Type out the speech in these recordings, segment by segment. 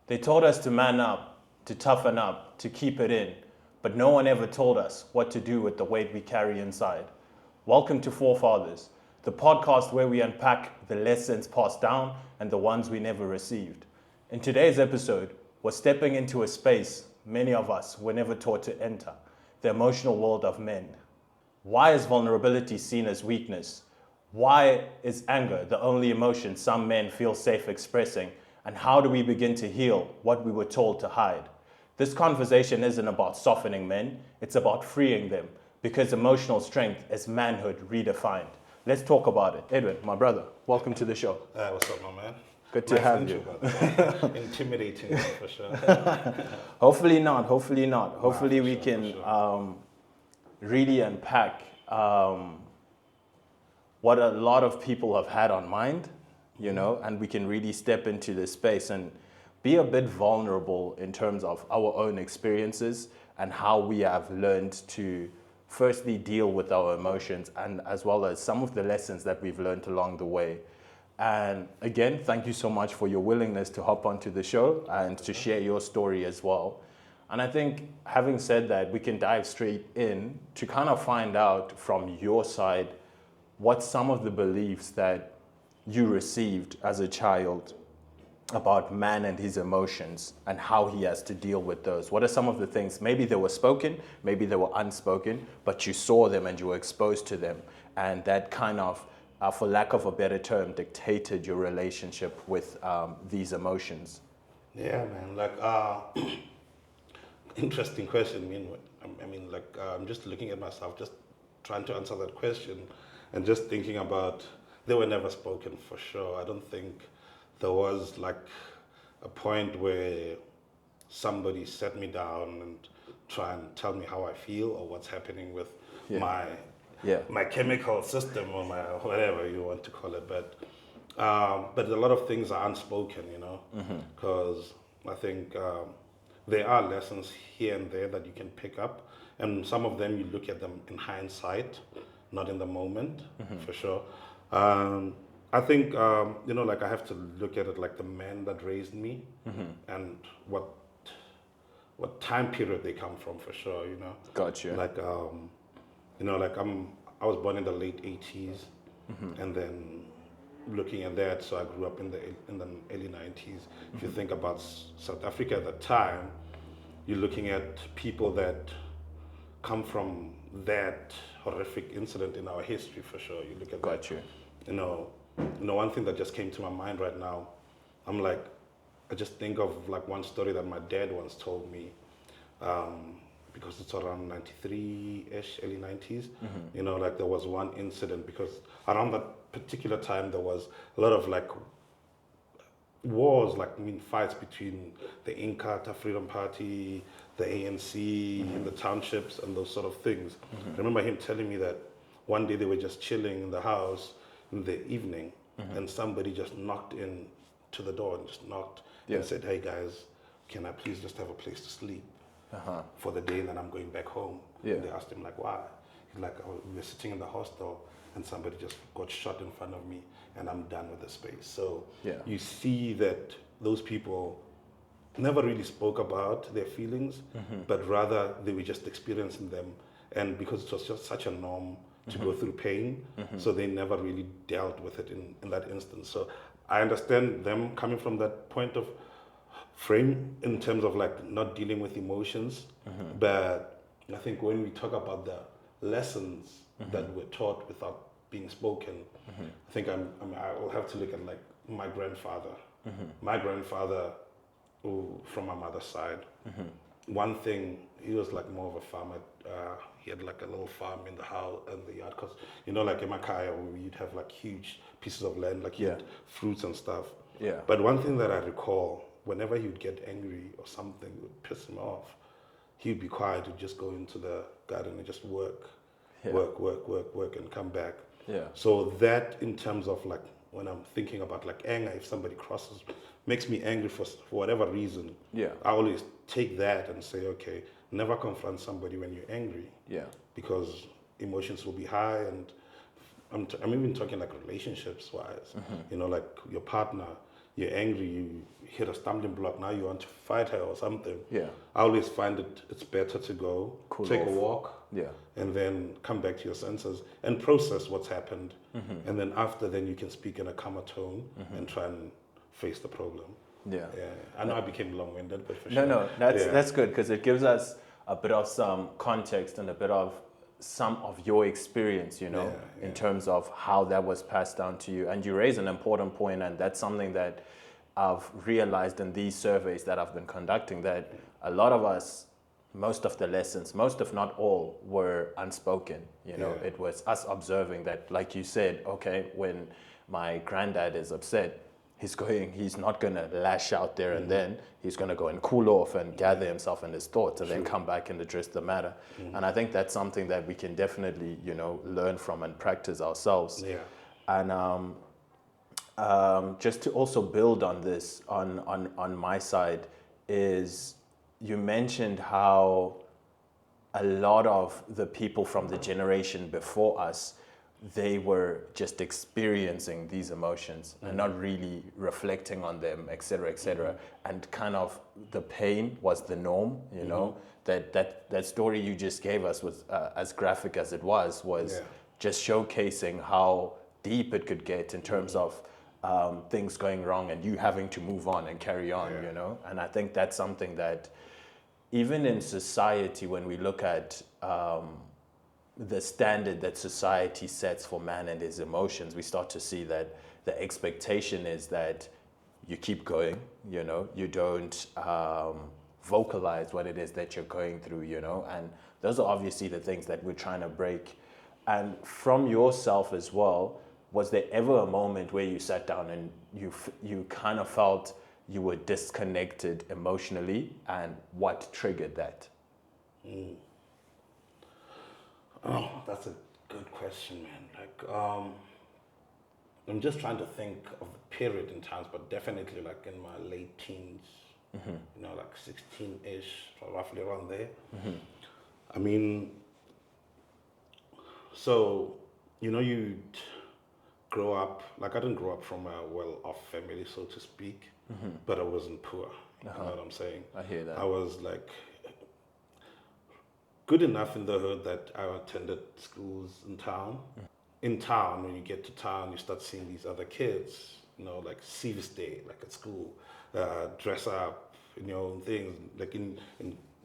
They told us to man up, to toughen up, to keep it in, but no one ever told us what to do with the weight we carry inside. Welcome to Forefathers, the podcast where we unpack the lessons passed down and the ones we never received. In today's episode, we're stepping into a space many of us were never taught to enter, the emotional world of men. Why is vulnerability seen as weakness? Why is anger the only emotion some men feel safe expressing? And how do we begin to heal what we were told to hide? This conversation isn't about softening men, it's about freeing them, because emotional strength is manhood redefined. Let's talk about it. Edwin, my brother, welcome to the show. What's up, my man? Good to have you. Intimidating, for sure. Hopefully not. Hopefully we can sure. really unpack what a lot of people have had on mind, you know, and we can really step into this space and be a bit vulnerable in terms of our own experiences and how we have learned to firstly deal with our emotions, and as well as some of the lessons that we've learned along the way. And again, thank you so much for your willingness to hop onto the show and to share your story as well. And I think, having said that, we can dive straight in to kind of find out from your side what some of the beliefs that you received as a child about man and his emotions and how he has to deal with those. What are some of the things, maybe they were spoken, maybe they were unspoken, but you saw them and you were exposed to them, and that kind of, for lack of a better term, dictated your relationship with these emotions? Yeah, man. Interesting question. I'm just looking at myself, just trying to answer that question, and just thinking about, they were never spoken for sure. I don't think there was like a point where somebody sat me down and try and tell me how I feel or what's happening with my chemical system, or my whatever you want to call it. But a lot of things are unspoken, you know, because I think there are lessons here and there that you can pick up, and some of them you look at them in hindsight, not in the moment, for sure. I think, I have to look at it like the man that raised me, and what time period they come from, for sure, you know. Gotcha. I was born in the late 80s, and then looking at that, so I grew up in the early 90s. If you think about South Africa at the time, you're looking at people that come from that horrific incident in our history, for sure. You look at Gotcha. One thing that just came to my mind right now, I just think of like one story that my dad once told me, because it's around 93-ish, early 90s. There was one incident, because around that particular time there was a lot of like wars, fights between the Inkatha Freedom Party, the ANC, in the townships, and those sort of things. I remember him telling me that one day they were just chilling in the house in the evening, and somebody just knocked in to the door and said, "Hey guys, can I please just have a place to sleep for the day, and then I'm going back home?" And they asked him like, "Why?" He's like, "Oh, we were sitting in the hostel and somebody just got shot in front of me, and I'm done with the space." So you see that those people never really spoke about their feelings, but rather they were just experiencing them, and because it was just such a norm to go through pain, so they never really dealt with it in that instance. So I understand them coming from that point of frame in terms of like not dealing with emotions, but I think when we talk about the lessons that were taught without being spoken, I think I will have to look at like my grandfather. My grandfather, from my mother's side, one thing, he was like more of a farmer. He had like a little farm in the house and the yard, because in Makaya you'd have like huge pieces of land, like he had fruits and stuff. But one thing that I recall, whenever he would get angry or something would piss him off, he'd be quiet, to just go into the garden and just work, and come back. So that, in terms of like when I'm thinking about like anger, if somebody makes me angry for whatever reason, I always take that and say, okay, never confront somebody when you're angry, because emotions will be high, and I'm even talking like relationships wise, like your partner, you're angry, you hit a stumbling block, now you want to fight her or something. Yeah. I always find it's better to go, Cool take off. a walk, Yeah. and then come back to your senses and process what's happened. And then after, then you can speak in a calmer tone and try and face the problem. Yeah. Yeah, I know I became long-winded, but for No, sure. no, that's Yeah. that's good because it gives us a bit of some context and a bit of some of your experience, you know, Yeah, in yeah. terms of how that was passed down to you. And you raise an important point, and that's something that I've realized in these surveys that I've been conducting, that a lot of us, most of the lessons, most if not all, were unspoken. You know, Yeah. it was us observing that, like you said, okay, when my granddad is upset, he's not gonna lash out there and then. He's gonna go and cool off and gather himself and his thoughts and then come back and address the matter. And I think that's something that we can definitely, you know, learn from and practice ourselves. Yeah. And just to also build on this, on my side, is you mentioned how a lot of the people from the generation before us, they were just experiencing these emotions and not really reflecting on them, et cetera, and kind of the pain was the norm, you know. That story you just gave us was as graphic as it was Yeah. just showcasing how deep it could get in terms of things going wrong and you having to move on and carry on, Yeah. you know. And I think that's something that even in society, when we look at the standard that society sets for man and his emotions, we start to see that the expectation is that you keep going, you know, you don't vocalize what it is that you're going through, you know, and those are obviously the things that we're trying to break. And from yourself as well, was there ever a moment where you sat down and you kind of felt you were disconnected emotionally, and what triggered that? Oh, that's a good question, man. Like, I'm just trying to think of the period in times, but definitely like in my late teens, you know, like 16-ish, roughly around there. I mean, so, you know, you grow up, like I didn't grow up from a well-off family, so to speak, but I wasn't poor. You know what I'm saying? I hear that. I was like good enough in the hood that I attended schools in town. In town, when you get to town, you start seeing these other kids, you know, like Sevis Day, like at school, dress up in your own things, like in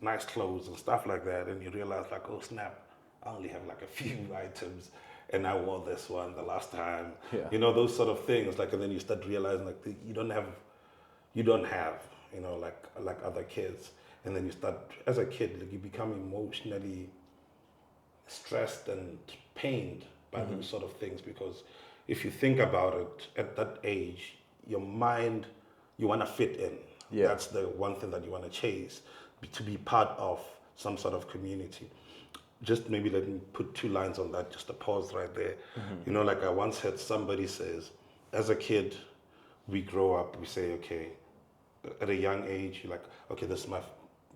nice clothes and stuff like that. And you realize like, oh snap, I only have like a few items and I wore this one the last time. Yeah. You know, those sort of things. Like, and then you start realizing like you don't have, you know, like other kids. And then you start, as a kid, like you become emotionally stressed and pained by those sort of things, because if you think about it, at that age, your mind, you want to fit in. Yeah. That's the one thing that you want to chase, to be part of some sort of community. Just maybe let me put 2 lines on that, just a pause right there. You know, like I once heard somebody says, as a kid, we grow up, we say, okay, at a young age, you're like, okay, this is my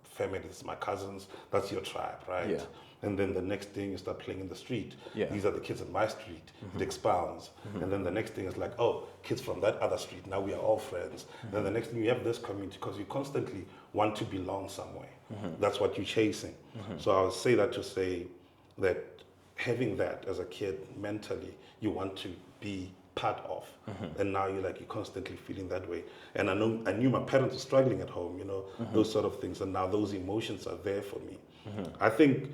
family, this is my cousins, that's your tribe, right? Yeah. And then the next thing, you start playing in the street. Yeah. These are the kids in my street. It expounds. And then the next thing is like, oh, kids from that other street, now we are all friends. Then the next thing, you have this community, because you constantly want to belong somewhere. That's what you're chasing. So I'll say that to say that having that as a kid, mentally, you want to be part of. And now you're constantly feeling that way. And I knew my parents were struggling at home, you know, those sort of things. And now those emotions are there for me. I think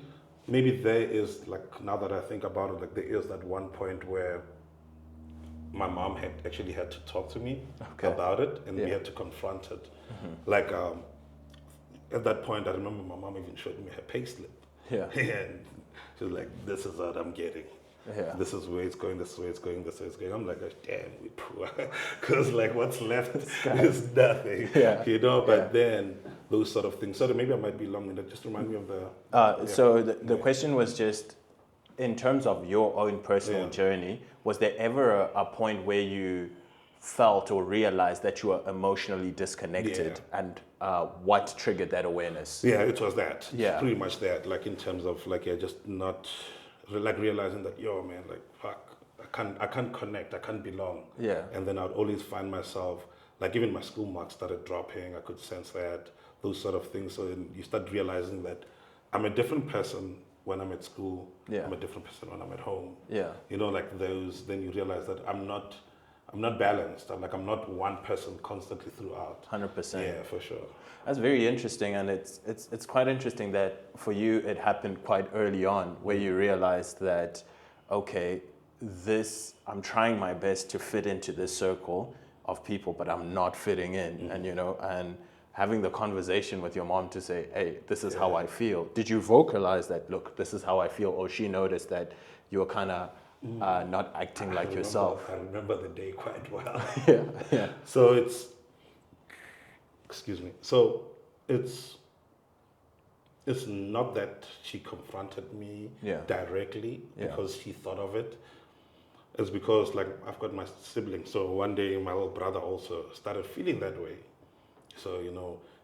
maybe there is, like, now that I think about it, like there is that one point where my mom had actually had to talk to me about it, and we had to confront it. Like, at that point, I remember my mom even showed me her payslip. Yeah. And she was like, this is what I'm getting. Yeah. This is where it's going, this is where it's going, this is where it's going. I'm like, oh, damn, we poor. Because like what's left is nothing. Yeah. You know, but then those sort of things. So maybe I might be long-winded. Just remind me of the... So the question was just, in terms of your own personal journey, was there ever a point where you felt or realized that you were emotionally disconnected, and what triggered that awareness? Yeah, it was that. Yeah. Pretty much that. Like in terms of like, just not... like realizing that, yo, man, like, fuck, I can't connect, I can't belong. Yeah. And then I'd always find myself like even my school marks started dropping. I could sense that, those sort of things. So then you start realizing that I'm a different person when I'm at school. Yeah. I'm a different person when I'm at home. Yeah. You know, like those. Then you realize that I'm not balanced. I'm not one person constantly throughout. 100%. Yeah, for sure. That's very interesting, and it's quite interesting that for you it happened quite early on, where you realized that, okay, I'm trying my best to fit into this circle of people, but I'm not fitting in, and and having the conversation with your mom to say, hey, this is how I feel. Did you vocalize that? Look, this is how I feel, or she noticed that you were kind of not acting like yourself? I remember the day quite well. Yeah. So excuse me. So it's not that she confronted me directly because she thought of it. It's because like I've got my siblings. So one day my little brother also started feeling that way. So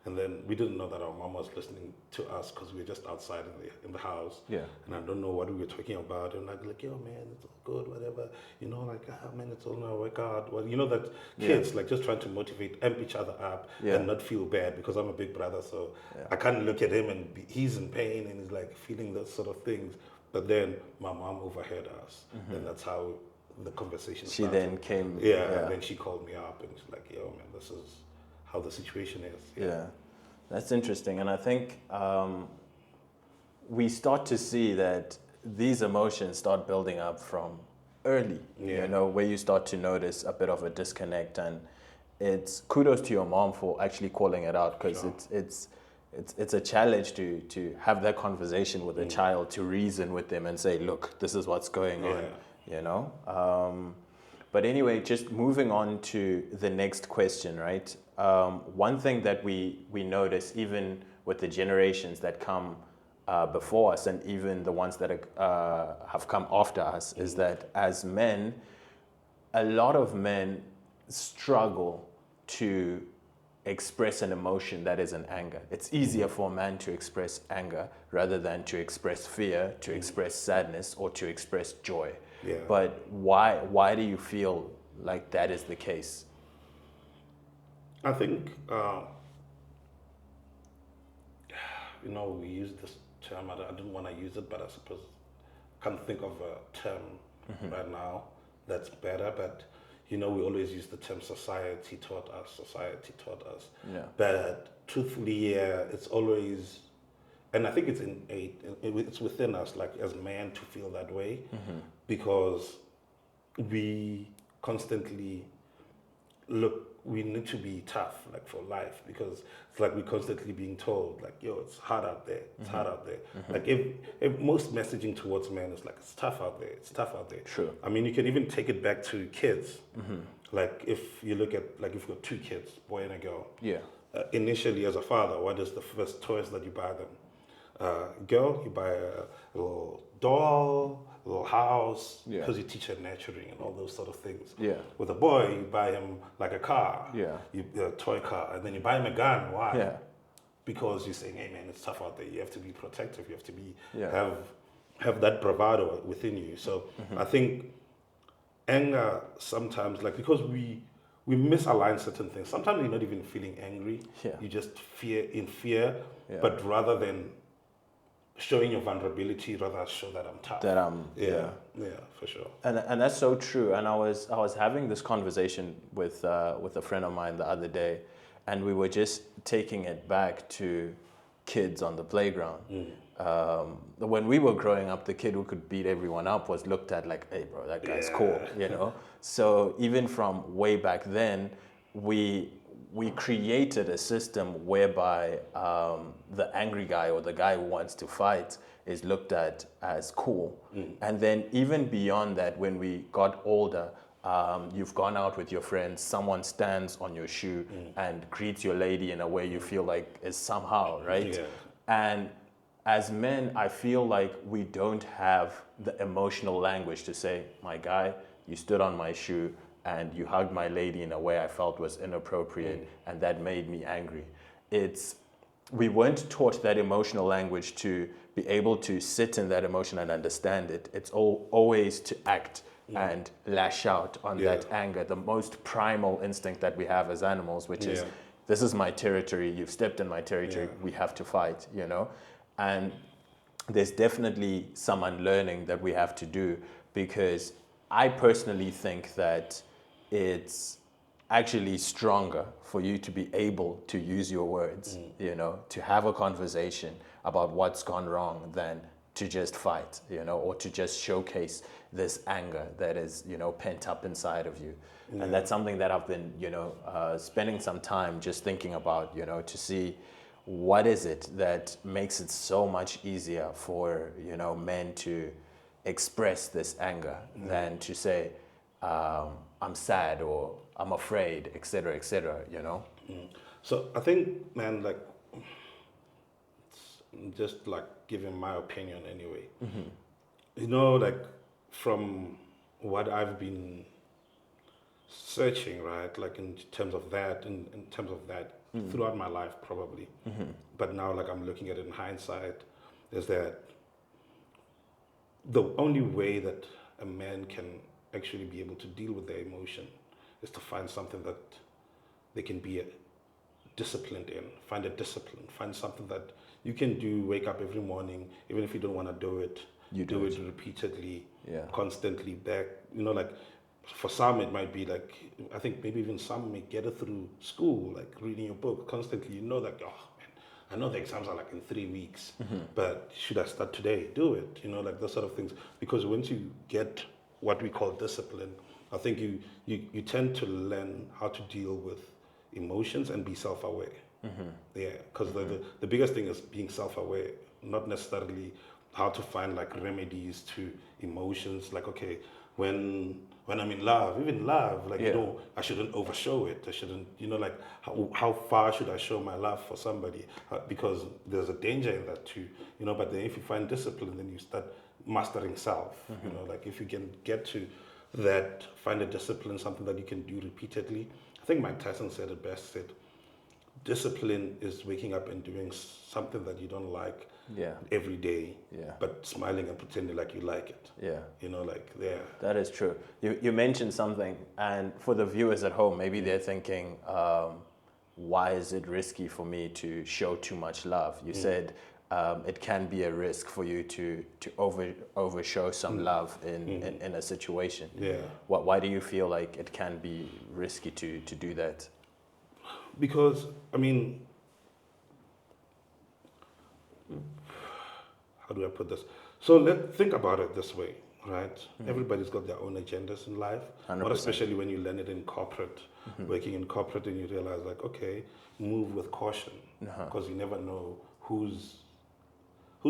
and then we didn't know that our mom was listening to us because we were just outside in the house. Yeah. And I don't know what we were talking about. And like, yo man, it's all good, whatever. Man, it's all gonna work out. Well, that kids like just trying to motivate, amp each other up, and not feel bad because I'm a big brother. So I can't look at him and he's in pain and he's like feeling those sort of things. But then my mom overheard us, and that's how the conversation started. She then came. And then she called me up and she's like, yo man, this is how the situation is. Yeah, that's interesting. And I think we start to see that these emotions start building up from early, where you start to notice a bit of a disconnect. And it's kudos to your mom for actually calling it out, because it's a challenge to have that conversation with a child, to reason with them and say, look, this is what's going on, But anyway, just moving on to the next question, right? One thing that we notice, even with the generations that come before us, and even the ones that have come after us, is that as men, a lot of men struggle to express an emotion that is an anger. It's easier for a man to express anger rather than to express fear, to express sadness, or to express joy. Yeah. But why do you feel like that is the case? I think we use this term. I didn't want to use it, but I suppose I can't think of a term right now that's better. But we always use the term society taught us. Yeah. But truthfully, it's always, and I think it's innate. It's within us, like as men, to feel that way, because we constantly we need to be tough, like for life, because it's like we're constantly being told, like, yo, it's hard out there, it's hard out there. Like if most messaging towards men is like, it's tough out there. True. I mean, you can even take it back to kids. Like if you look at, like if you've got two kids, boy and a girl. Yeah. Initially, as a father, what is the first toys that you buy them? Girl, you buy a little doll, a little house, because you teach her nurturing and all those sort of things. Yeah. With a boy, you buy him like a car, a toy car, and then you buy him a gun. Why? Yeah. Because you're saying, hey man, it's tough out there. You have to be protective. You have to be have that bravado within you. So I think anger sometimes, like, because we misalign certain things. Sometimes you're not even feeling angry. Yeah. You just fear. But rather than showing your vulnerability, rather show that I'm tough. That I'm for sure. And that's so true. And I was having this conversation with a friend of mine the other day, and we were just taking it back to kids on the playground. When we were growing up, the kid who could beat everyone up was looked at like, hey bro, that guy's cool, So even from way back then, we created a system whereby the angry guy or the guy who wants to fight is looked at as cool. And then even beyond that, when we got older, you've gone out with your friends, someone stands on your shoe and greets your lady in a way you feel like is somehow, right? Yeah. And as men, I feel like we don't have the emotional language to say, my guy, you stood on my shoe and you hugged my lady in a way I felt was inappropriate, and that made me angry. It's we weren't taught that emotional language to be able to sit in that emotion and understand it. It's always to act and lash out on that anger, the most primal instinct that we have as animals, which is, this is my territory, you've stepped in my territory, we have to fight, you know? And there's definitely some unlearning that we have to do, because I personally think that it's actually stronger for you to be able to use your words, you know, to have a conversation about what's gone wrong than to just fight, you know, or to just showcase this anger that is, you know, pent up inside of you. And that's something that I've been, you know, spending some time just thinking about, you know, to see what is it that makes it so much easier for, you know, men to express this anger than to say, I'm sad or I'm afraid, etc., you know? So I think, man, like, just like giving my opinion anyway. You know, like from what I've been searching, right? Like in terms of that, throughout my life probably. But now, like I'm looking at it in hindsight, is that the only way that a man can actually be able to deal with their emotion is to find something that they can be disciplined in. Find a discipline. Find something that you can do. Wake up every morning, even if you don't want to do it. You do it repeatedly, constantly. Back, you know, like for some it might be like, I think maybe even some may get it through school, like reading your book constantly. You know, like, oh man, I know the exams are like in 3 weeks, but should I start today? Do it. You know, like those sort of things. Because once you get what we call discipline, I think you tend to learn how to deal with emotions and be self-aware. Yeah, because the biggest thing is being self-aware, not necessarily how to find like remedies to emotions. Like, okay, when I'm in love, even love, like, you know, I shouldn't overshow it. I shouldn't, you know, like how far should I show my love for somebody? Because there's a danger in that too, you know. But then if you find discipline, then you start mastering self. You know, like if you can get to that, find a discipline, something that you can do repeatedly. I think Mike Tyson said it best, said, discipline is waking up and doing something that you don't like every day, but smiling and pretending like you like it. You know, like, That is true. You mentioned something, and for the viewers at home, maybe they're thinking, why is it risky for me to show too much love? You said it can be a risk for you to overshow some love in a situation. Why do you feel like it can be risky to do that? Because, I mean, how do I put this? So think about it this way, right? Everybody's got their own agendas in life, 100%. but especially when you learn it in corporate, working in corporate, and you realize like, okay, move with caution, because you never know who's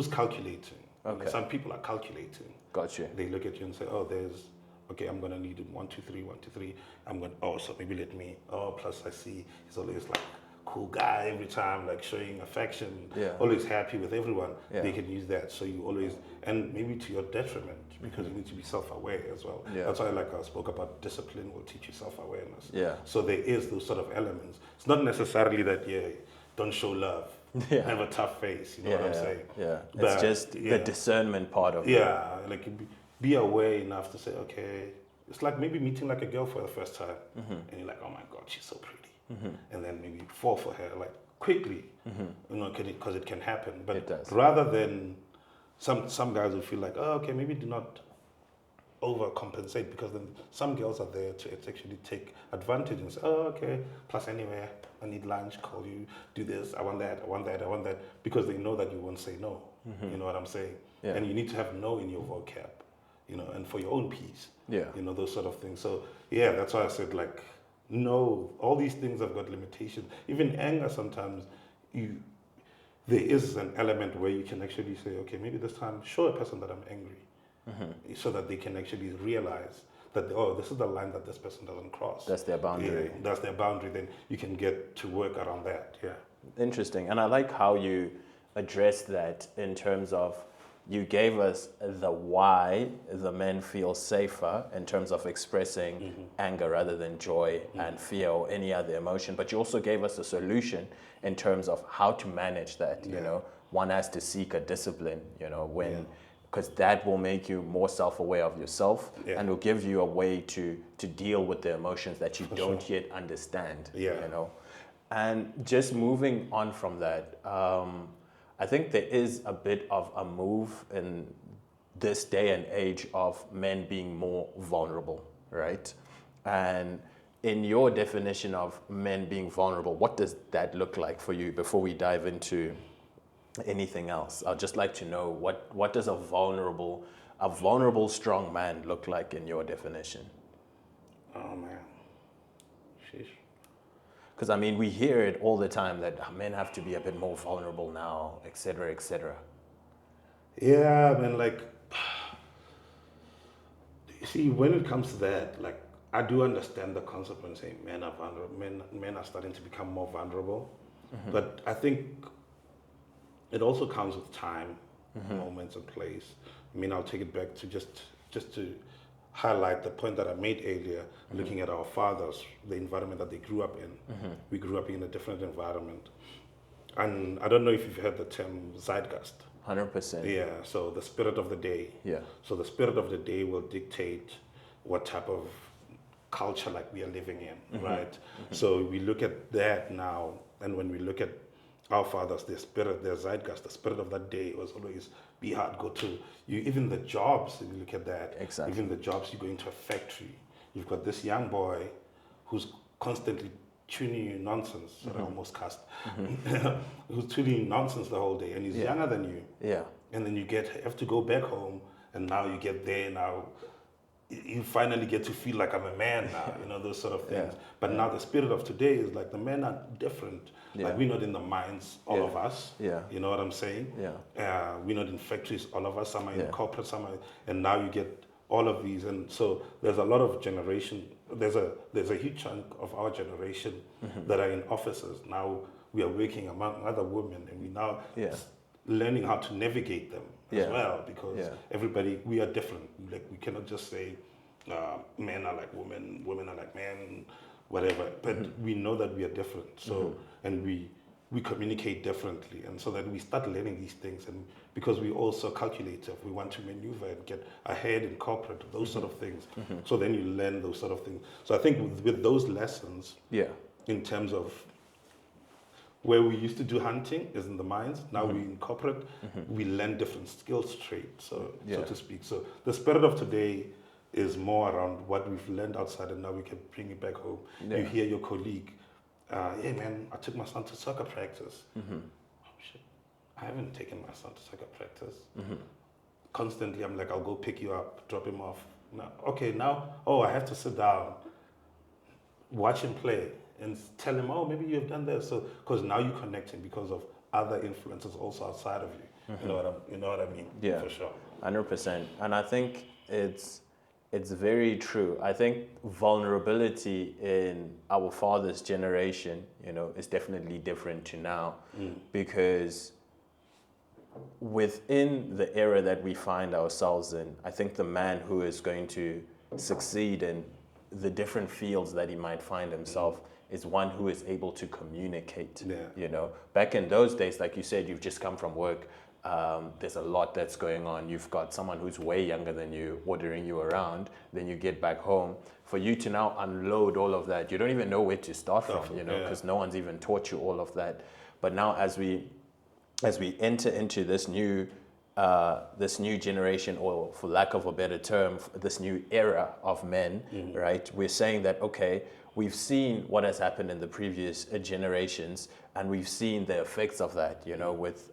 calculating. Okay. Some people are calculating. Gotcha. They look at you and say, oh, okay, I'm gonna need 1, 2, 3, 1, 2, 3. So maybe plus I see he's always like cool guy every time, like showing affection, always happy with everyone. They can use that. So you always, and maybe to your detriment, because you need to be self-aware as well. That's why I spoke about discipline will teach you self-awareness. So there is those sort of elements. It's not necessarily that, don't show love. Have a tough face, you know what I'm saying? But it's just the discernment part of it. Like be aware enough to say, okay, it's like maybe meeting like a girl for the first time, and you're like, oh my God, she's so pretty. And then maybe fall for her like quickly, you know, because it can happen. But rather than some guys will feel like, oh, okay, maybe do not overcompensate, because then some girls are there to actually take advantage and say, oh, okay, plus anyway, I need lunch, call you, do this, I want that, because they know that you won't say no. You know what I'm saying? And you need to have no in your vocab, you know, and for your own peace, you know, those sort of things. So that's why I said, like, no, all these things have got limitations. Even anger, sometimes there is an element where you can actually say, okay, maybe this time show a person that I'm angry, so that they can actually realize that, oh, this is the line that this person doesn't cross. That's their boundary. That's their boundary. Then you can get to work around that. Interesting. And I like how you address that in terms of you gave us the why the men feel safer in terms of expressing anger rather than joy and fear or any other emotion. But you also gave us a solution in terms of how to manage that. You know, one has to seek a discipline. You know, when because that will make you more self-aware of yourself and will give you a way to deal with the emotions that you don't yet understand. You know, and just moving on from that. I think there is a bit of a move in this day and age of men being more vulnerable, right? And in your definition of men being vulnerable, what does that look like for you before we dive into anything else? I'd just like to know what does a vulnerable, strong man look like in your definition? Oh man, sheesh. Because I mean, we hear it all the time that men have to be a bit more vulnerable now, et cetera, et cetera. Yeah, I mean, like, you see, when it comes to that, like, I do understand the concept when saying men are vulnerable. Men are starting to become more vulnerable, but I think it also comes with time, moments, and place. I mean, I'll take it back to just to highlight the point that I made earlier, looking at our fathers, the environment that they grew up in. We grew up in a different environment. And I don't know if you've heard the term zeitgeist. 100%. Yeah, so the spirit of the day. Yeah. So the spirit of the day will dictate what type of culture like we are living in, right? So we look at that now, and when we look at our fathers, their spirit, their zeitgeist, the spirit of that day was always be hard, go to you. Even the jobs, if you look at that, Exactly. even the jobs, you go into a factory, you've got this young boy who's constantly tuning you nonsense, that I almost cussed, who's tuning you nonsense the whole day, and he's younger than you. Yeah. And then you have to go back home, and now you get there now. You finally get to feel like I'm a man now, you know, those sort of things. But now the spirit of today is like the men are different. Like we're not in the mines, all of us. Yeah. You know what I'm saying? Yeah. We're not in factories, all of us. Some are in corporate, some are, and now you get all of these. And so there's a lot of generation. There's a huge chunk of our generation that are in offices. Now we are working among other women, and we now learning how to navigate them as well, because everybody, we are different. Like we cannot just say men are like women, women are like men, whatever. But we know that we are different. So and we communicate differently, and so that we start learning these things. And because we're also calculative, we want to maneuver and get ahead in corporate, those sort of things. So then you learn those sort of things. So I think with those lessons, in terms of where we used to do hunting is in the mines. Now we in corporate, we learn different skills, traits, so to speak. So the spirit of today is more around what we've learned outside, and now we can bring it back home. You hear your colleague, hey man, I took my son to soccer practice. Oh shit, I haven't taken my son to soccer practice. Constantly, I'm like, I'll go pick you up, drop him off. Now, okay, now, I have to sit down, watch him play, and tell him, oh, maybe you've done this. So, because now you're connecting because of other influences also outside of you. You know what I mean? Yeah, for sure. 100%. And I think it's very true. I think vulnerability in our father's generation, is definitely different to now, because within the era that we find ourselves in, I think the man who is going to succeed in the different fields that he might find himself is one who is able to communicate. Back in those days, like you said, you've just come from work. There's a lot that's going on. You've got someone who's way younger than you ordering you around. Then you get back home. For you to now unload all of that, you don't even know where to start from, because no one's even taught you all of that. But now as we enter into this new generation, or for lack of a better term, this new era of men, right? We're saying that, okay, we've seen what has happened in the previous generations, and we've seen the effects of that, with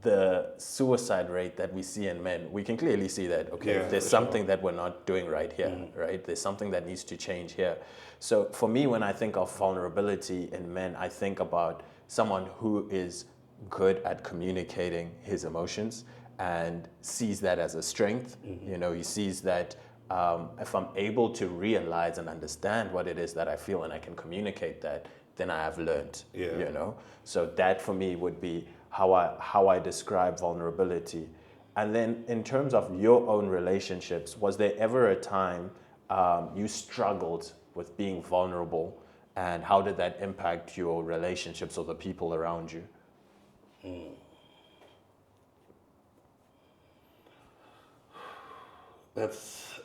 the suicide rate that we see in men. We can clearly see that, okay, there's something that we're not doing right here, right? There's something that needs to change here. So for me, when I think of vulnerability in men, I think about someone who is good at communicating his emotions and sees that as a strength. He sees that if I'm able to realize and understand what it is that I feel and I can communicate that, then I have learned, So that for me would be how I describe vulnerability. And then in terms of your own relationships, was there ever a time you struggled with being vulnerable, and how did that impact your relationships or the people around you?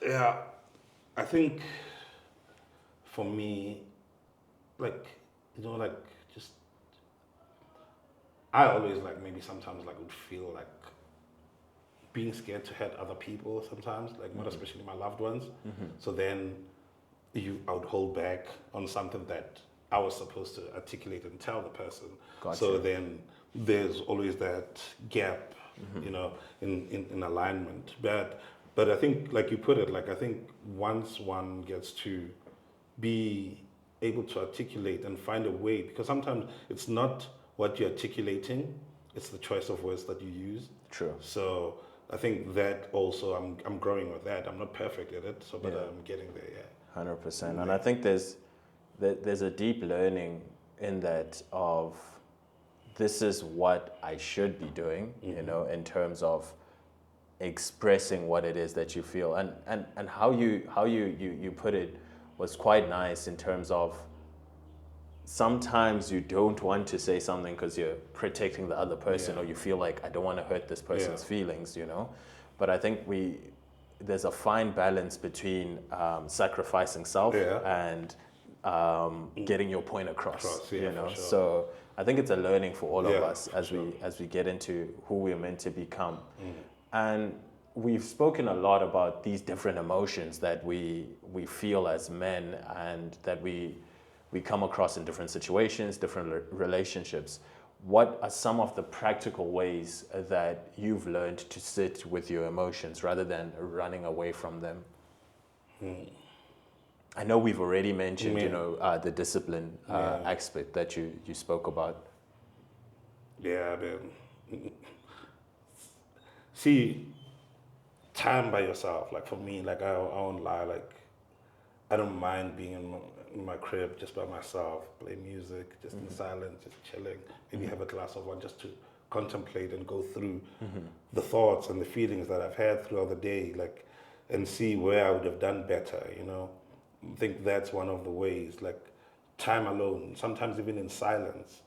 Yeah, I think for me, like, like just, I always like maybe sometimes like would feel like being scared to hurt other people sometimes, like not especially my loved ones. So then I would hold back on something that I was supposed to articulate and tell the person. Gotcha. So then there's always that gap, in alignment. But I think, like you put it, like I think once one gets to be able to articulate and find a way, because sometimes it's not what you're articulating, it's the choice of words that you use. True. So I think that also I'm growing with that. I'm not perfect at it, so but Yeah. I'm getting there. Yeah. 100%. And I think there's a deep learning in that of this is what I should be doing, in terms of expressing what it is that you feel. And how you put it was quite nice in terms of sometimes you don't want to say something because you're protecting the other person, or you feel like I don't want to hurt this person's feelings, But I think there's a fine balance between sacrificing self and getting your point across, For sure. So I think it's a learning for all of us as we get into who we're meant to become. And we've spoken a lot about these different emotions that we feel as men, and that we come across in different situations, different relationships. What are some of the practical ways that you've learned to sit with your emotions rather than running away from them? I know we've already mentioned, the discipline aspect that you spoke about. Yeah, man. See, time by yourself. Like for me, like I won't lie, like I don't mind being in my crib just by myself, play music, just in silence, just chilling. Maybe have a glass of wine just to contemplate and go through the thoughts and the feelings that I've had throughout the day, like, and see where I would have done better, I think that's one of the ways, like time alone, sometimes even in silence.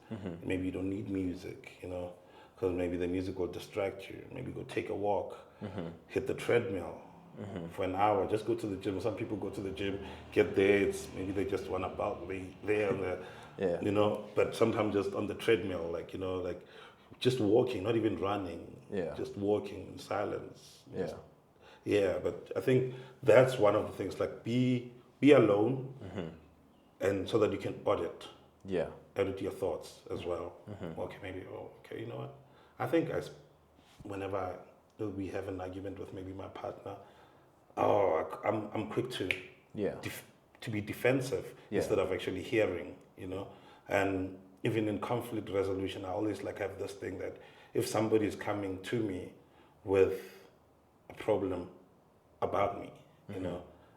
Maybe you don't need music, because maybe the music will distract you. Maybe go take a walk, hit the treadmill for an hour, just go to the gym. Some people go to the gym, get there, maybe they just want to bulk there and there, but sometimes just on the treadmill, like, like just walking, not even running, just walking in silence. But I think that's one of the things, like be alone, and so that you can audit your thoughts as well. Okay, maybe, you know what? I think whenever we have an argument with maybe my partner, I'm quick to be defensive instead of actually hearing, And even in conflict resolution, I always like have this thing that if somebody is coming to me with a problem about me,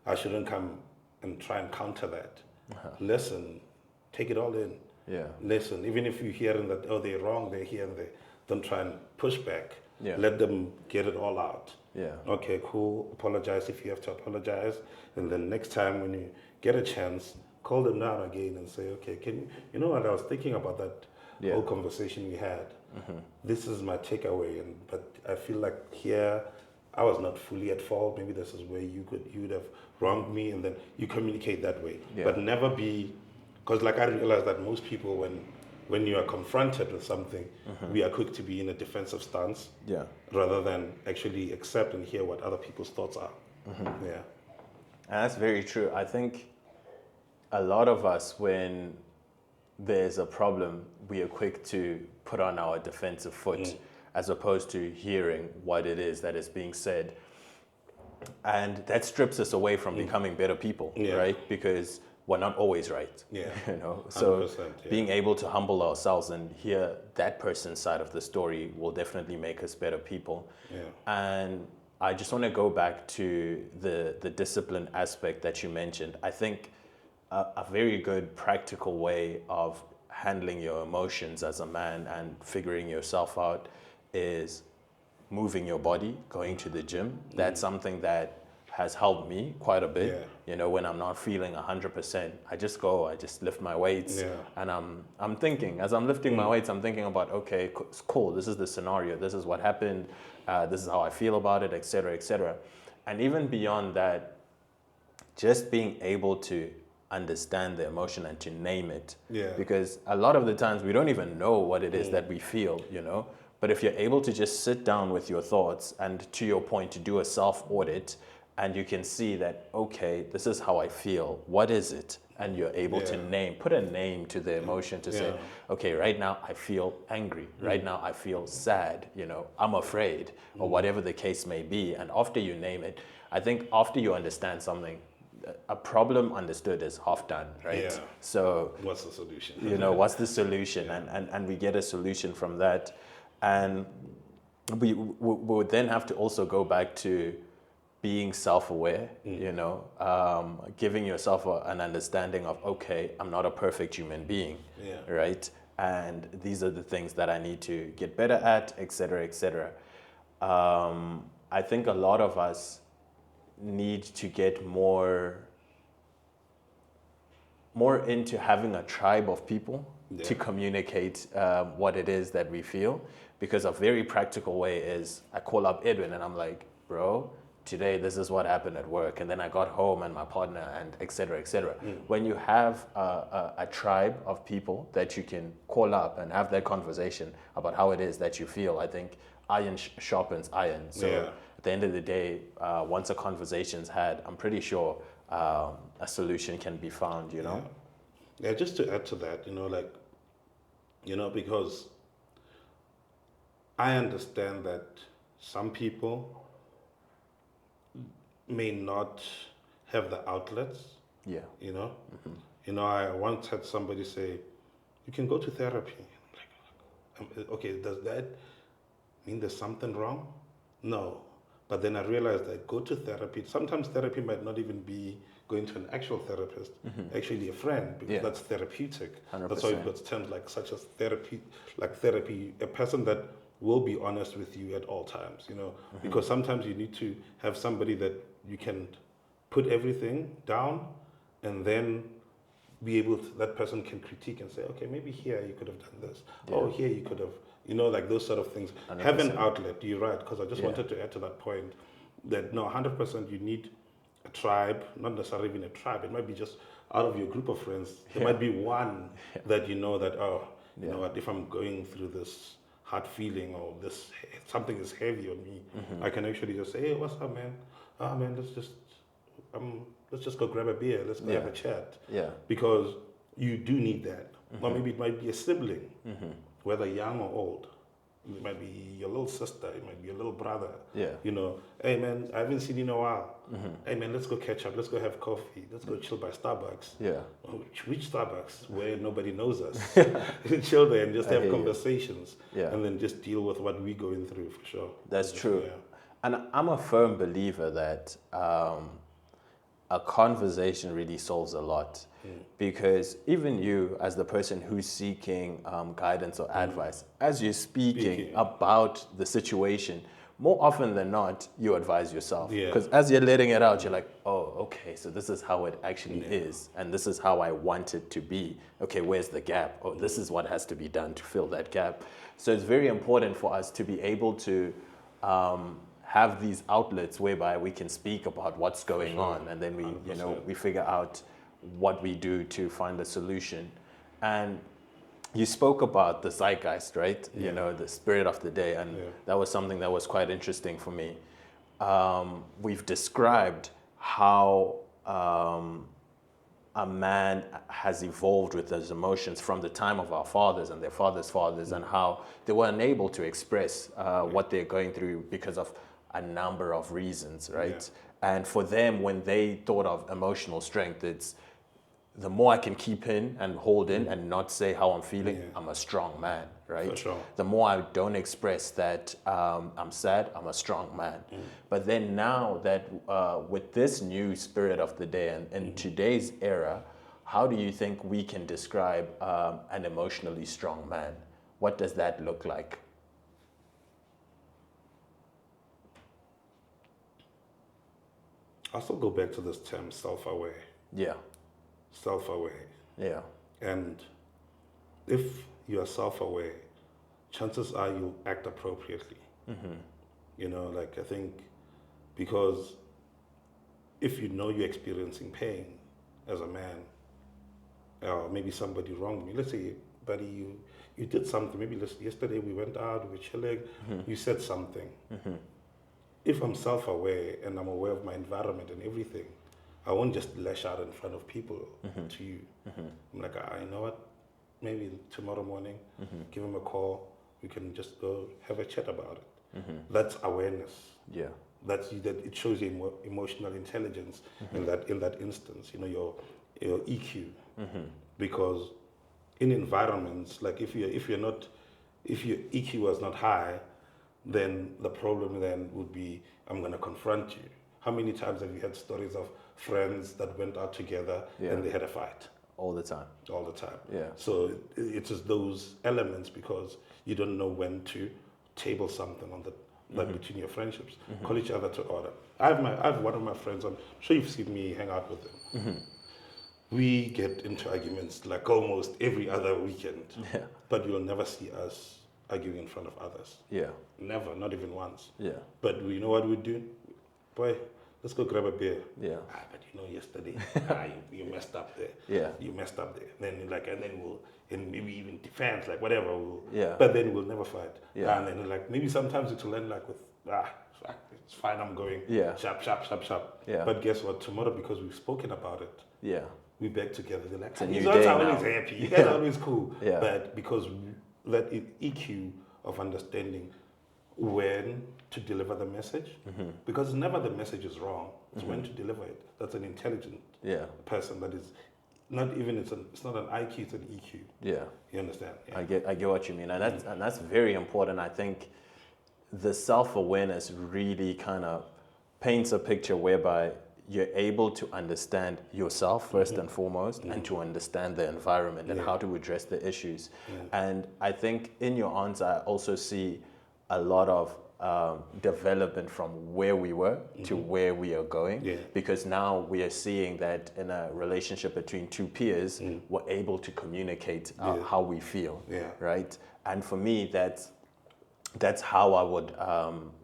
I shouldn't come and try and counter that. Listen, take it all in. Listen, even if you're hearing that, they're wrong, they're here and there, don't try and push back. Let them get it all out. Okay, cool. Apologize if you have to apologize. And then next time when you get a chance, call them down again and say, okay, you know what, I was thinking about that whole conversation we had. This is my takeaway, but I feel like here I was not fully at fault. Maybe this is where you would have wronged me, and then you communicate that way. But never be, because like I realize that most people, when you are confronted with something, we are quick to be in a defensive stance, rather than actually accept and hear what other people's thoughts are. And that's very true. I think a lot of us, when there's a problem, we are quick to put on our defensive foot, as opposed to hearing what it is that is being said. And that strips us away from becoming better people, right? Because we're not always right. So being able to humble ourselves and hear that person's side of the story will definitely make us better people. And I just want to go back to the discipline aspect that you mentioned. I think a very good practical way of handling your emotions as a man and figuring yourself out is moving your body, going to the gym. That's something that has helped me quite a bit. Yeah. You know, when I'm not feeling 100%, I just go, I just lift my weights, and I'm thinking, as I'm lifting my weights, I'm thinking about, okay, cool, this is the scenario, this is what happened, this is how I feel about it, etc., etc. And even beyond that, just being able to understand the emotion and to name it. Yeah. Because a lot of the times we don't even know what it is that we feel, you know. But if you're able to just sit down with your thoughts and, to your point, to do a self-audit, and you can see that, okay, this is how I feel, what is it? And you're able to put a name to the emotion to say, okay, right now I feel angry, right now I feel sad, you know, I'm afraid, or whatever the case may be. And after you name it, I think after you understand something, a problem understood is half done, right? Yeah. So What's the solution? you know, what's the solution? And we get a solution from that. And we would then have to also go back to being self-aware, you know, giving yourself an understanding of, okay, I'm not a perfect human being, right? And these are the things that I need to get better at, et cetera, et cetera. I think a lot of us need to get more into having a tribe of people to communicate what it is that we feel. Because a very practical way is I call up Edwin and I'm like, bro, today this is what happened at work, and then I got home and my partner, and et cetera, et cetera. When you have a tribe of people that you can call up and have that conversation about how it is that you feel, I think iron sharpens iron. So at the end of the day, once a conversation's had, I'm pretty sure a solution can be found, you know? Yeah, just to add to that, you know, like, you know, because I understand that some people may not have the outlets, you know? You know, I once had somebody say, you can go to therapy. I'm like, okay, does that mean there's something wrong? No. But then I realized that go to therapy. Sometimes therapy might not even be going to an actual therapist, actually a friend, because that's therapeutic. 100%. That's why we've got terms like such as therapy, a person that will be honest with you at all times, you know, because sometimes you need to have somebody that you can put everything down and then be able to, that person can critique and say, okay, maybe here you could have done this. Oh, here you could have, you know, like those sort of things. 100%. Have an outlet, you're right, because I just wanted to add to that point that no, 100% you need a tribe, not necessarily even a tribe. It might be just out of your group of friends, there might be one that you know that, oh, you know what, if I'm going through this hard feeling or this, something is heavy on me, I can actually just say, hey, what's up, man? Oh, man, let's just go grab a beer. Let's go have a chat. Yeah. Because you do need that. Or maybe it might be a sibling, whether young or old. It might be your little sister. It might be your little brother. Yeah. You know, hey, man, I haven't seen you in a while. Hey, man, let's go catch up. Let's go have coffee. Let's go chill by Starbucks. Yeah. Which Starbucks? Where nobody knows us. Chill there and just have conversations. Yeah. And then just deal with what we're going through, for sure. That's true. And I'm a firm believer that a conversation really solves a lot. Because even you, as the person who's seeking guidance or advice, as you're speaking about the situation, more often than not, you advise yourself. Because as you're letting it out, you're like, oh, okay, so this is how it actually is. And this is how I want it to be. Okay, where's the gap? Oh, this is what has to be done to fill that gap. So it's very important for us to be able to have these outlets whereby we can speak about what's going on, and then we, 100%. You know, we figure out what we do to find a solution. And you spoke about the zeitgeist, right? You know, the spirit of the day, and that was something that was quite interesting for me. We've described how a man has evolved with his emotions from the time of our fathers and their fathers' fathers, and how they were unable to express what they're going through because of a number of reasons, right? And for them, when they thought of emotional strength, it's the more I can keep in and hold in and not say how I'm feeling, I'm a strong man, right? For sure. The more I don't express that I'm sad, I'm a strong man. But then now that with this new spirit of the day and in today's era, how do you think we can describe an emotionally strong man? What does that look like? I still go back to this term self-aware. Yeah, Self-aware. yeah, And if you are self-aware, chances are you'll act appropriately. You know, like I think because if you know you're experiencing pain as a man, or maybe somebody wronged me. Let's say, buddy, you did something. Maybe yesterday we went out, we were chilling, you said something. If I'm self-aware and I'm aware of my environment and everything, I won't just lash out in front of people to you. I'm like, you know what? Maybe tomorrow morning, give him a call. We can just go have a chat about it. That's awareness. yeah, That it shows you emotional intelligence in that instance. You know your EQ, because in environments like if your EQ was not high, then the problem then would be I'm going to confront you. How many times have you had stories of friends that went out together and they had a fight? all the time. All the time. Yeah. So it's just those elements because you don't know when to table something on the like between your friendships. Call each other to order. I have one of my friends. I'm sure you've seen me hang out with him. We get into arguments like almost every other weekend. Yeah. But you'll never see us arguing in front of others. Yeah. Never, not even once. Yeah. But you know what we do? Boy, let's go grab a beer. Yeah. But you know, yesterday, you messed up there. Yeah. You messed up there. Then and then we'll, and maybe even defense, like whatever. Yeah. But then we'll never fight. Yeah. And then like maybe sometimes it will end like with it's fine, I'm going. Yeah. Sharp, sharp, sharp, sharp. Yeah. But guess what? Tomorrow, because we've spoken about it, Yeah. we back together. They're like, a you new guys day are now." always happy. You guys are always cool. Yeah. But because that EQ of understanding when to deliver the message, because never the message is wrong. It's when to deliver it. That's an intelligent Yeah. person. That is not even it's not an IQ. It's an EQ. Yeah. You understand? Yeah. I get what you mean, and that's very important. I think the self-awareness really kind of paints a picture whereby you're able to understand yourself first and foremost, and to understand the environment and how to address the issues. And I think in your answer, I also see a lot of development from where we were to where we are going, because now we are seeing that in a relationship between two peers, we're able to communicate how we feel, right? And for me, that's how I would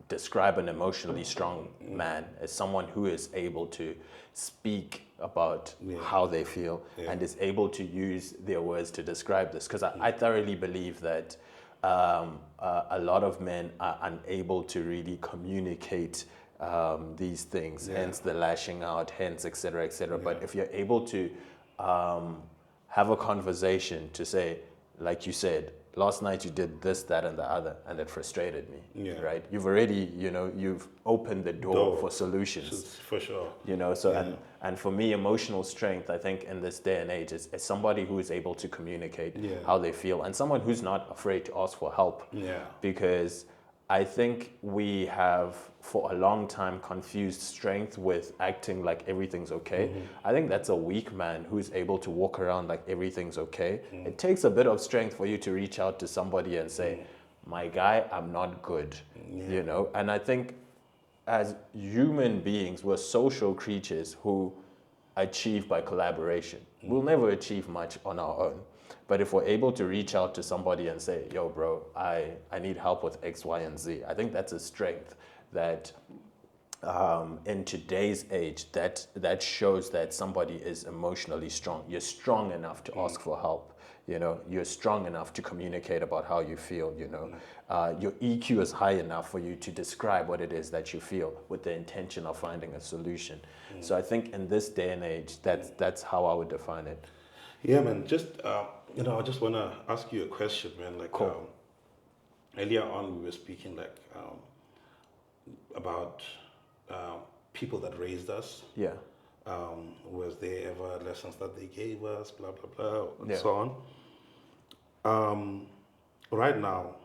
describe an emotionally strong man, as someone who is able to speak about how they feel and is able to use their words to describe this. Because I thoroughly believe that a lot of men are unable to really communicate these things, hence the lashing out, hence et cetera, et cetera. But if you're able to have a conversation to say, like you said, last night you did this, that, and the other, and it frustrated me, right? You've already, you've opened the door for solutions. For sure. So and for me, emotional strength, I think in this day and age, is somebody who is able to communicate how they feel, and someone who's not afraid to ask for help. Because I think we have, for a long time, confused strength with acting like everything's okay. I think that's a weak man who's able to walk around like everything's okay. It takes a bit of strength for you to reach out to somebody and say, my guy, I'm not good, And I think as human beings, we're social creatures who achieve by collaboration. We'll never achieve much on our own. But if we're able to reach out to somebody and say, yo, bro, I need help with X, Y, and Z, I think that's a strength that in today's age, that shows that somebody is emotionally strong. You're strong enough to ask for help. You're strong enough to communicate about how you feel, Your EQ is high enough for you to describe what it is that you feel with the intention of finding a solution. So I think in this day and age, that's how I would define it. Yeah, man. Just I just want to ask you a question, man. Like, cool. Earlier on, we were speaking about people that raised us. Yeah. Was there ever lessons that they gave us, blah blah blah, and so on. Right now,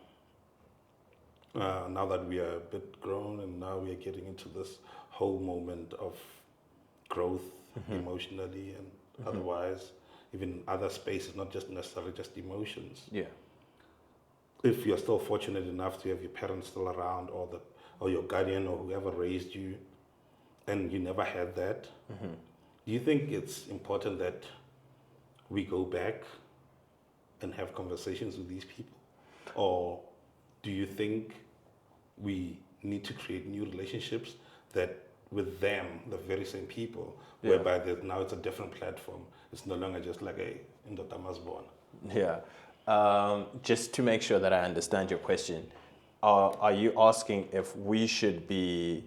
now that we are a bit grown, and now we are getting into this whole moment of growth, emotionally and otherwise. even other spaces, not just necessarily just emotions. Yeah. If you're still fortunate enough to have your parents still around, or your guardian or whoever raised you, and you never had that, do you think it's important that we go back and have conversations with these people? Or do you think we need to create new relationships that with them, the very same people, whereby now it's a different platform. It's no longer just like a Indota Masborn. Yeah. Just to make sure that I understand your question, are you asking if we should be,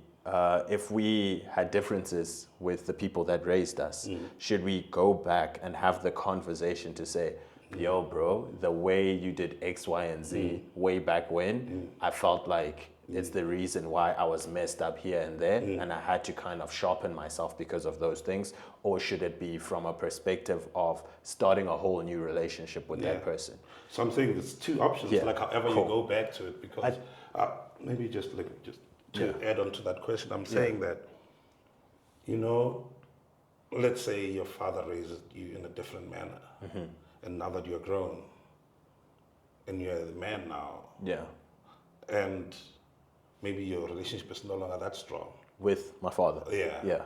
if we had differences with the people that raised us, should we go back and have the conversation to say, yo, bro, the way you did X, Y, and Z way back when, I felt like it's the reason why I was messed up here and there, and I had to kind of sharpen myself because of those things? Or should it be from a perspective of starting a whole new relationship with that person? So I'm saying there's two options, like however you go back to it, because maybe just to add on to that question, I'm saying that, you know, let's say your father raises you in a different manner, and now that you're grown, and you're the man now, and maybe your relationship is no longer that strong. With my father? Yeah.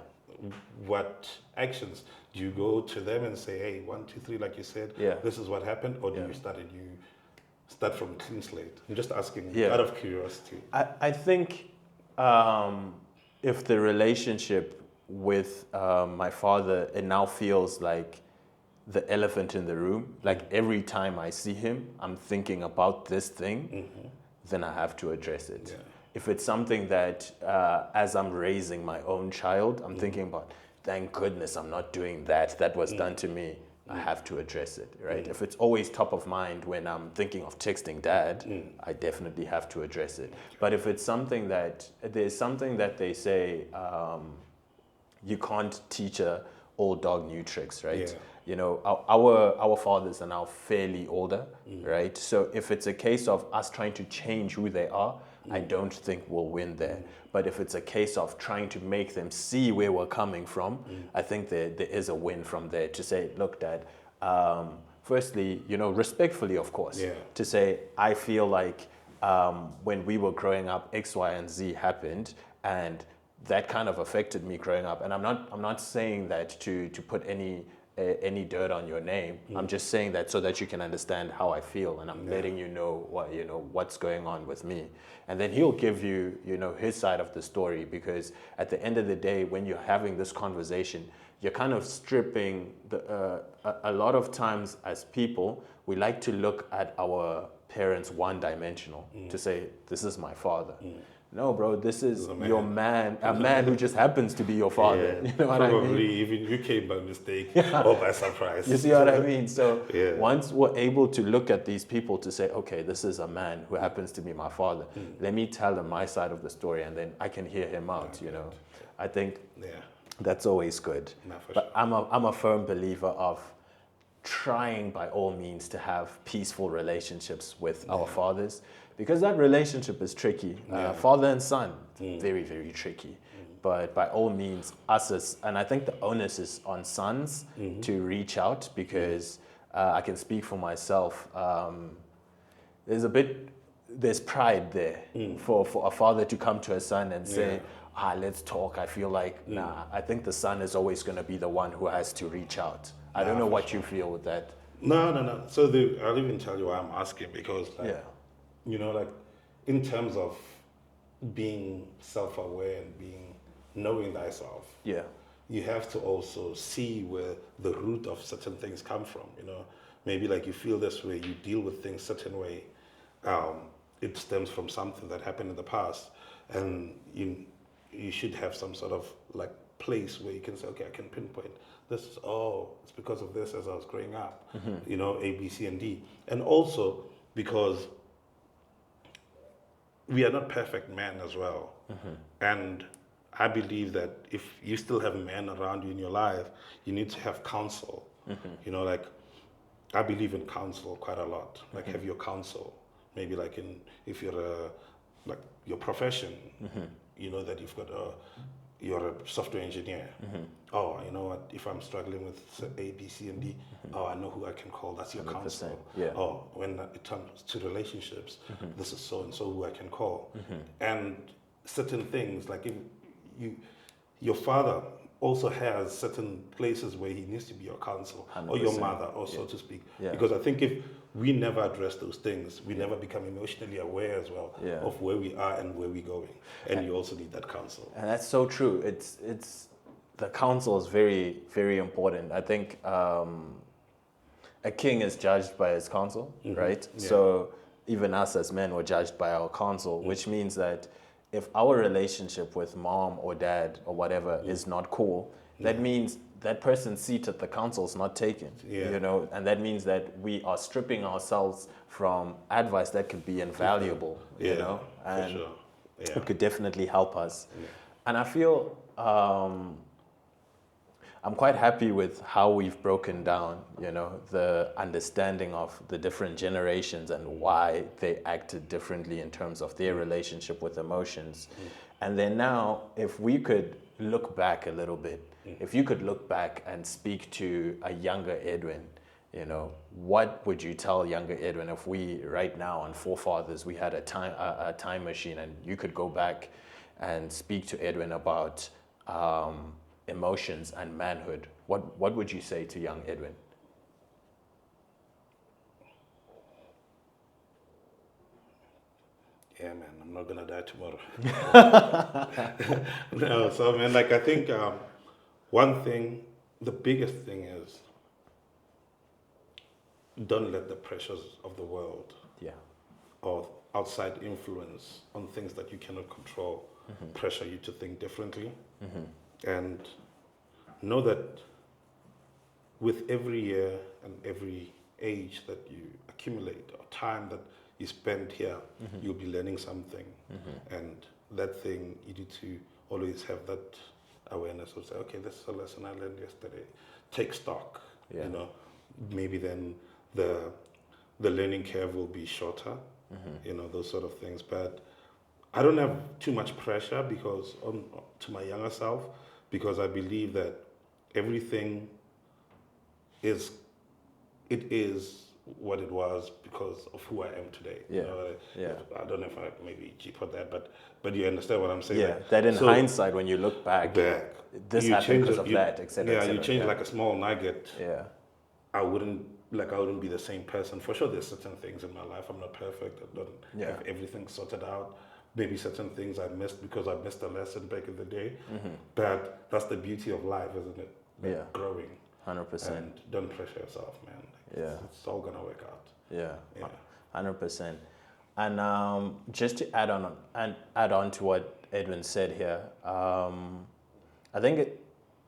What actions? Do you go to them and say, hey, 1, 2, 3, like you said, this is what happened? Or do you start from a clean slate? I'm just asking out of curiosity. I think if the relationship with my father, it now feels like the elephant in the room, like every time I see him, I'm thinking about this thing, then I have to address it. Yeah. If it's something that, as I'm raising my own child, I'm thinking about, thank goodness I'm not doing that. That was done to me. I have to address it, right? If it's always top of mind when I'm thinking of texting dad, I definitely have to address it. But if it's something that, there's something that they say, you can't teach a old dog new tricks, right? Yeah. You know, our fathers are now fairly older, right? So if it's a case of us trying to change who they are, I don't think we'll win there. But if it's a case of trying to make them see where we're coming from, I think there is a win from there to say, look, Dad, firstly, you know, respectfully, of course, to say, I feel like when we were growing up, X, Y, and Z happened, and that kind of affected me growing up. And I'm not saying that to put any dirt on your name. I'm just saying that so that you can understand how I feel, and I'm letting you know what's going on with me. And then he'll give you, his side of the story, because at the end of the day, when you're having this conversation, you're kind of stripping a lot of times as people, we like to look at our parents one-dimensional to say, this is my father. No, bro, this is your man, a man who just happens to be your father. You know what I mean? Probably even you came by mistake or by surprise. You see what I mean? So once we're able to look at these people to say, okay, this is a man who happens to be my father. Let me tell him my side of the story, and then I can hear him out, I think that's always good. But I'm a firm believer of trying by all means to have peaceful relationships with our fathers, because that relationship is tricky. Father and son, very, very tricky. But by all means, and I think the onus is on sons to reach out, because I can speak for myself. There's pride there for a father to come to a son and say, let's talk. I feel like, I think the son is always going to be the one who has to reach out. I don't know what you feel with that. No. So I'll even tell you why I'm asking, because in terms of being self-aware and knowing thyself, you have to also see where the root of certain things come from. Maybe like you feel this way, you deal with things certain way. It stems from something that happened in the past, and you should have some sort of like place where you can say, okay, I can pinpoint this is, it's because of this as I was growing up, A, B, C, and D. And also because we are not perfect men as well. And I believe that if you still have men around you in your life, you need to have counsel. I believe in counsel quite a lot. Like have your counsel. Maybe like if you're like your profession, that you've got you're a software engineer. Oh, you know what? If I'm struggling with A, B, C, and D, oh, I know who I can call. That's your 100%, counsel. yeah. Oh, when it comes to relationships, this is so and so who I can call. And certain things, like if your father also has certain places where he needs to be your counsel, or your 100%, mother, or so to speak. Yeah. Because I think if we never address those things, we never become emotionally aware as well Yeah. of where we are and where we're going. And you also need that counsel. And that's so true. It's the counsel is very, very important. I think a king is judged by his counsel, right? Yeah. So even us as men were judged by our counsel, which means that if our relationship with mom or dad or whatever is not cool, that means that person's seat at the council is not taken, you know, and that means that we are stripping ourselves from advice that could be invaluable, you know, and for sure. it could definitely help us. And I feel I'm quite happy with how we've broken down, you know, the understanding of the different generations and why they acted differently in terms of their relationship with emotions. And then now, if we could look back a little bit, if you could look back and speak to a younger Edwin, you know, what would you tell younger Edwin if we right now on Forefathers we had a time machine and you could go back and speak to Edwin about emotions and manhood? What would you say to young Edwin? Yeah, man, I'm not gonna die tomorrow. No, so man, like I think one thing, the biggest thing is don't let the pressures of the world or outside influence on things that you cannot control pressure you to think differently. And know that with every year and every age that you accumulate or time that you spend here, you'll be learning something. And that thing, you need to always have that awareness of say, okay, this is a lesson I learned yesterday. Take stock, you know, maybe then the learning curve will be shorter, you know, those sort of things. But I don't have too much pressure because to my younger self, because I believe that everything is what it was because of who I am today. You know, I don't know if I maybe cheap for that, but you understand what I'm saying. Yeah, like, that in so hindsight, when you look back, this happened because of that, etc. Yeah, you change like a small nugget. Yeah. I wouldn't be the same person. For sure, there's certain things in my life. I'm not perfect. I don't have everything sorted out. Maybe certain things I missed because I missed a lesson back in the day. But that's the beauty of life, isn't it? Like growing. 100%. And don't pressure yourself, man. Like it's all gonna work out. Yeah. 100%. And just to add on to what Edwin said here, I think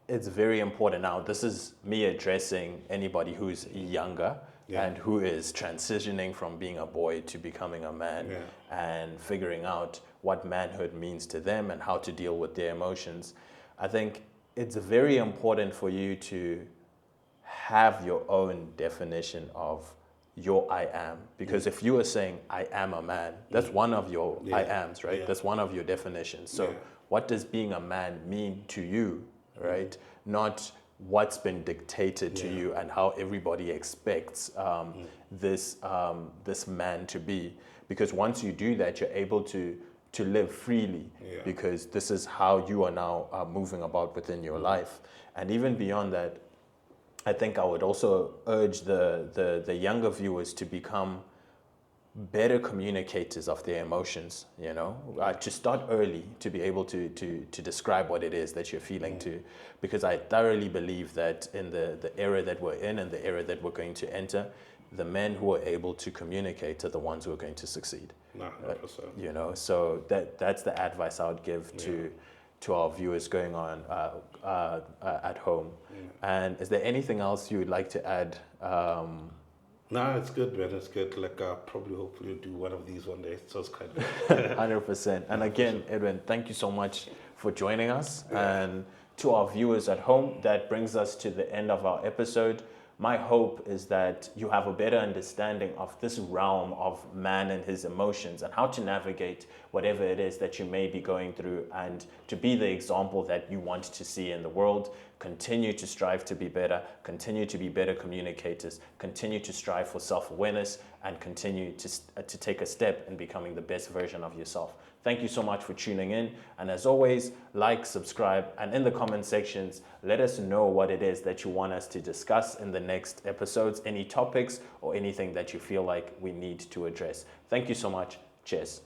it's very important. Now, this is me addressing anybody who's younger and who is transitioning from being a boy to becoming a man and figuring out what manhood means to them and how to deal with their emotions. I think it's very important for you to have your own definition of your I am. Because if you are saying, I am a man, that's one of your I ams, right? That's one of your definitions. So what does being a man mean to you, right? Not what's been dictated to you and how everybody expects this man to be. Because once you do that, you're able to live freely because this is how you are now moving about within your life. And even beyond that, I think I would also urge the younger viewers to become better communicators of their emotions, you know, to start early, to be able to describe what it is that you're feeling to, because I thoroughly believe that in the era that we're in and the era that we're going to enter, the men who are able to communicate are the ones who are going to succeed. 100%. You know, so that's the advice I would give to our viewers going on at home. And is there anything else you would like to add? No, it's good, man. It's good. Like, probably, hopefully, do one of these one day. So it's kind of 100%. And again, Edwin, thank you so much for joining us. And to our viewers at home, that brings us to the end of our episode. my hope is that you have a better understanding of this realm of man and his emotions and how to navigate whatever it is that you may be going through, and to be the example that you want to see in the world. Continue to strive to be better, continue to be better communicators, continue to strive for self-awareness, and continue to take a step in becoming the best version of yourself. Thank you so much for tuning in. And as always, like, subscribe, and in the comment sections, let us know what it is that you want us to discuss in the next episodes, any topics or anything that you feel like we need to address. Thank you so much. Cheers.